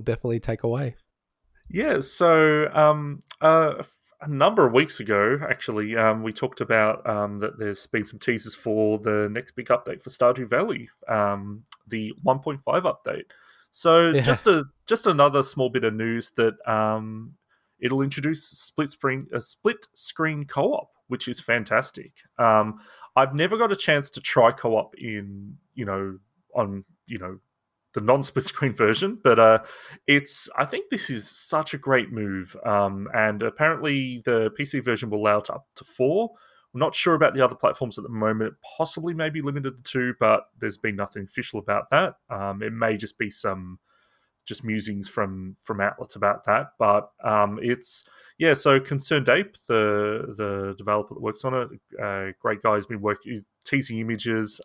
definitely take away. Yeah, so a number of weeks ago, actually, we talked about that there's been some teasers for the next big update for Stardew Valley, the 1.5 update. So Yeah. just another small bit of news that it'll introduce split screen co-op, which is fantastic. I've never got a chance to try co-op in on the non-split screen version, but it's I think this is such a great move, and apparently the PC version will allow it up to four. I'm not sure about the other platforms at the moment. Possibly maybe limited to two, but there's been nothing official about that. It may just be some just musings from outlets about that, but it's yeah. So ConcernedApe, the developer that works on it, great guy, has been working, he's teasing images.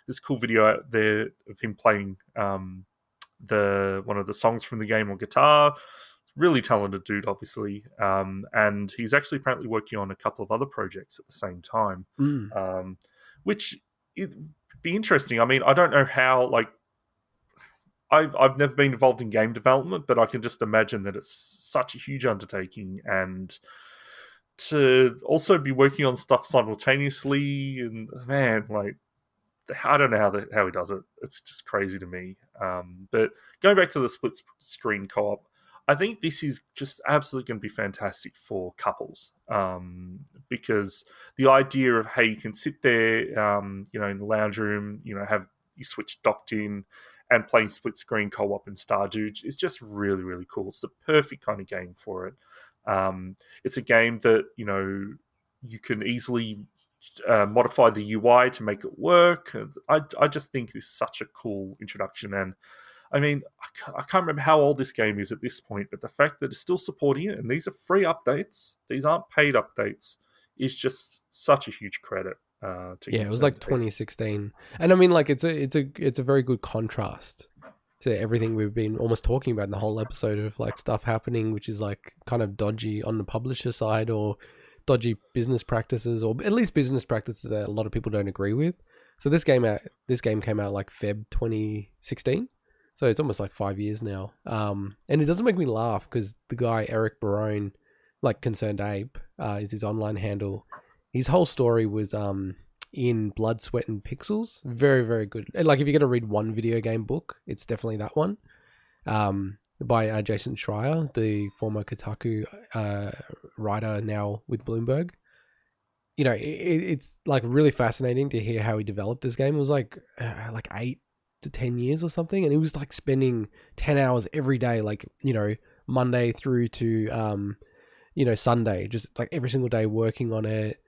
There's a cool video out there of him playing the one of the songs from the game on guitar. Really talented dude, obviously, and he's actually apparently working on a couple of other projects at the same time, Mm. which it be interesting. I mean, I don't know how like I've never been involved in game development, but I can just imagine that it's such a huge undertaking, and to also be working on stuff simultaneously, and man, like I don't know how he does it. It's just crazy to me. But going back to the split screen co-op, I think this is just absolutely going to be fantastic for couples, because the idea of hey, you can sit there, in the lounge room, have you switch docked in and playing split screen co-op in Stardew is just really really cool. It's the perfect kind of game for it. It's a game that you can easily modify the UI to make it work. I just think this is such a cool introduction. And I mean, I can't remember how old this game is at this point, but the fact that it's still supporting it and these are free updates, these aren't paid updates, is just such a huge credit to Yeah, it was like ConcernedApe. 2016. And I mean, like, it's a very good contrast to everything we've been almost talking about in the whole episode of like stuff happening which is like kind of dodgy on the publisher side, or dodgy business practices, or at least business practices that a lot of people don't agree with. So this game came out like Feb 2016. So it's almost like 5 years now. And it doesn't make me laugh because the guy Eric Barone, like Concerned Ape, is his online handle. His whole story was in Blood, Sweat, and Pixels. Very, very good. And like if you're gonna read one video game book, it's definitely that one. By Jason Schreier, the former Kotaku writer, now with Bloomberg. It's like really fascinating to hear how he developed this game. It was like 8 to 10 years or something, and he was like spending 10 hours every day, like Monday through to Sunday, just like every single day working on it.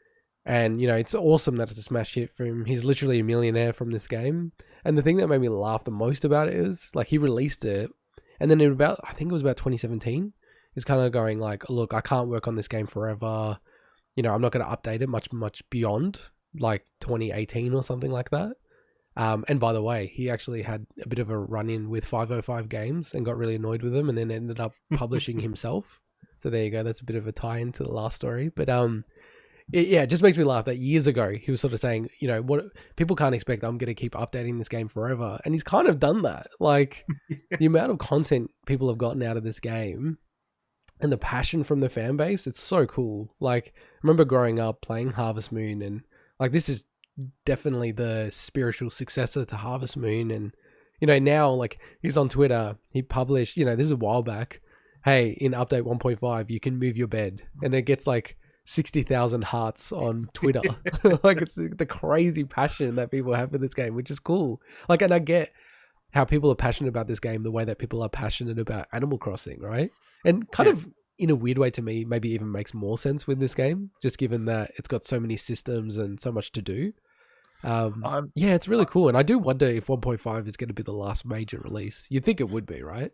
And it's awesome that it's a smash hit for him. He's literally a millionaire from this game. And the thing that made me laugh the most about it is like he released it, and then I think it was about 2017. He's kind of going like, look, I can't work on this game forever. I'm not going to update it much beyond like 2018 or something like that. And by the way, he actually had a bit of a run in with 505 Games and got really annoyed with them, and then ended up publishing himself. So there you go. That's a bit of a tie into the last story. But it just makes me laugh that years ago he was sort of saying, what people can't expect. I'm going to keep updating this game forever, and he's kind of done that. Like the amount of content people have gotten out of this game and the passion from the fan base, it's so cool. Like I remember growing up playing Harvest Moon, and like this is definitely the spiritual successor to Harvest Moon. And now like he's on Twitter, he published, this is a while back, hey, in update 1.5 you can move your bed, and it gets like 60,000 hearts on Twitter. Like it's the crazy passion that people have for this game, which is cool. Like, and I get how people are passionate about this game the way that people are passionate about Animal Crossing, right? And kind Yeah. of in a weird way to me, maybe even makes more sense with this game, just given that it's got so many systems and so much to do. I'm Yeah, it's really cool. And I do wonder if 1.5 is going to be the last major release. You'd think it would be, right?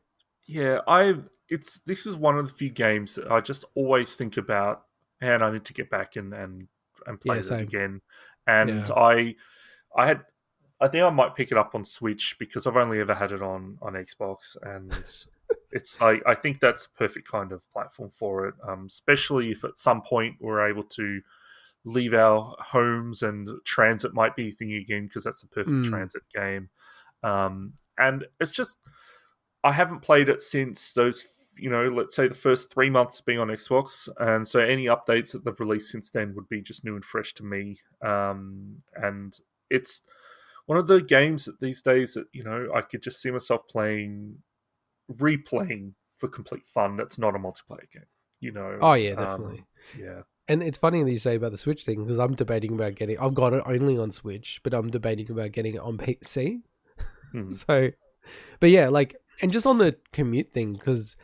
Yeah, I it's this is one of the few games that I just always think about, and I need to get back and Yeah, play that same. again. And Yeah. I had I think I might pick it up on Switch because I've only ever had it on Xbox, and it's like I think that's the perfect kind of platform for it. Especially if at some point we're able to leave our homes and transit might be a thing again, because that's a perfect Mm. transit game. And it's just I haven't played it since those, let's say the first 3 months of being on Xbox, and so any updates that they've released since then would be just new and fresh to me. And it's one of the games that these days that I could just see myself replaying for complete fun. That's not a multiplayer game. Oh yeah, definitely. Yeah. And it's funny that you say about the Switch thing, because I'm debating about I've got it only on Switch, but I'm debating about getting it on PC. So, but yeah, like, and just on the commute thing, because,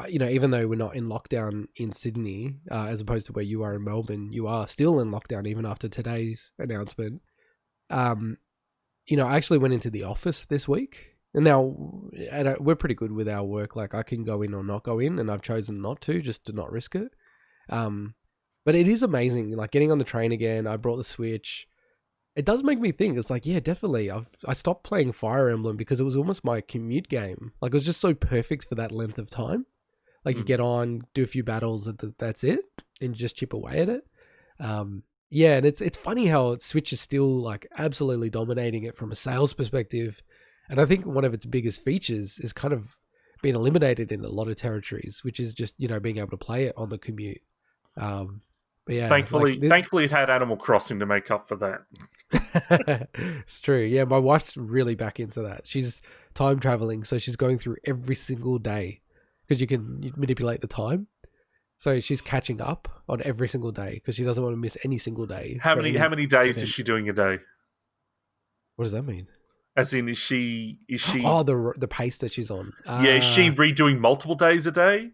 even though we're not in lockdown in Sydney, as opposed to where you are in Melbourne, you are still in lockdown even after today's announcement. I actually went into the office this week. And now we're pretty good with our work. Like, I can go in or not go in, and I've chosen not to, just to not risk it. But it is amazing, like getting on the train again. I brought the Switch. It does make me think. It's like, yeah, definitely. I stopped playing Fire Emblem because it was almost my commute game. Like, it was just so perfect for that length of time. Like, you get on, do a few battles, and that's it, and just chip away at it. Yeah, and it's funny how Switch is still like absolutely dominating it from a sales perspective. And I think one of its biggest features is kind of being eliminated in a lot of territories, which is just, being able to play it on the commute. But yeah, thankfully it had Animal Crossing to make up for that. It's true. Yeah, my wife's really back into that. She's time traveling, so she's going through every single day because you can manipulate the time. So she's catching up on every single day because she doesn't want to miss any single day. How many days is she doing a day? What does that mean? As in, is she? Oh, the pace that she's on. Yeah, is she redoing multiple days a day?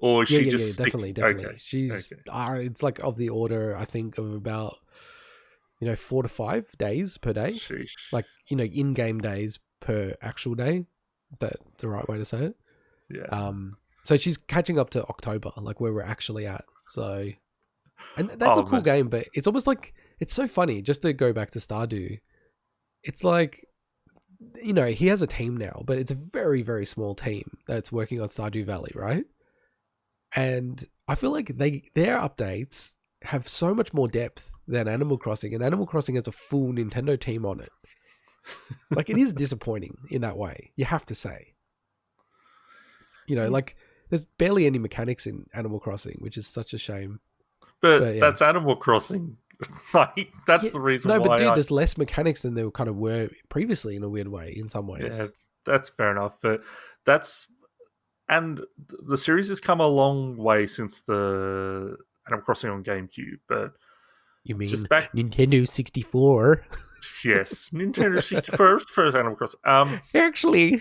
Or is she just... Yeah, definitely. Okay. She's... it's like of the order, I think, of about, 4 to 5 days per day. Sheesh. Like, in-game days per actual day. That's the right way to say it. Yeah. So she's catching up to October, like where we're actually at. So... And that's a cool game, but it's almost like... It's so funny, just to go back to Stardew. It's like... he has a team now, but it's a very, very small team that's working on Stardew Valley, right? And I feel like their updates have so much more depth than Animal Crossing, and Animal Crossing has a full Nintendo team on it. Like, it is disappointing in that way, you have to say. Like, there's barely any mechanics in Animal Crossing, which is such a shame. But yeah. That's Animal Crossing. Like, that's the reason why. No, but dude, there's less mechanics than there kind of were previously in a weird way, in some ways. Yeah, that's fair enough. But and the series has come a long way since the Animal Crossing on GameCube. But you mean Nintendo 64? Yes, Nintendo 64 first Animal Crossing. Actually,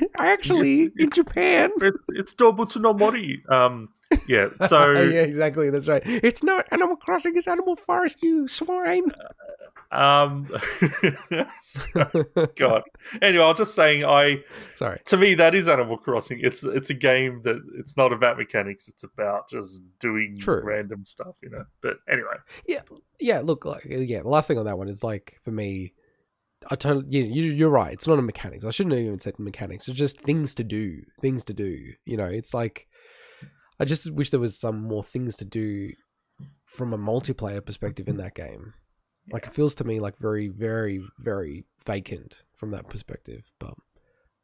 in Japan, it's Dobutsu no Mori. Yeah. So yeah, exactly. That's right. It's not Animal Crossing. It's Animal Forest. You swine. God. Anyway, I was just saying. Sorry. To me, that is Animal Crossing. It's a game that it's not about mechanics. It's about just doing random stuff. But anyway. Yeah. Look, the last thing on that one is like, for me, I totally, you're right. It's not a mechanics. I shouldn't have even said mechanics. It's just things to do. It's like, I just wish there was some more things to do from a multiplayer perspective in that game. Yeah. Like, it feels to me like very, very, very vacant from that perspective. But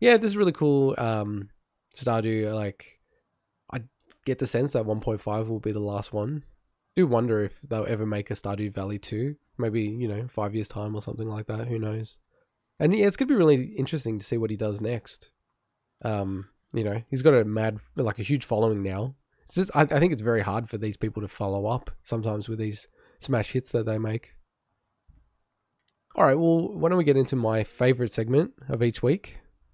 yeah, this is really cool. Stardew, like, I get the sense that 1.5 will be the last one. I do wonder if they'll ever make a Stardew Valley 2. Maybe, 5 years' time or something like that. Who knows? And yeah, it's going to be really interesting to see what he does next. He's got a huge following now. It's just, I think it's very hard for these people to follow up sometimes with these smash hits that they make. All right, well, why don't we get into my favorite segment of each week?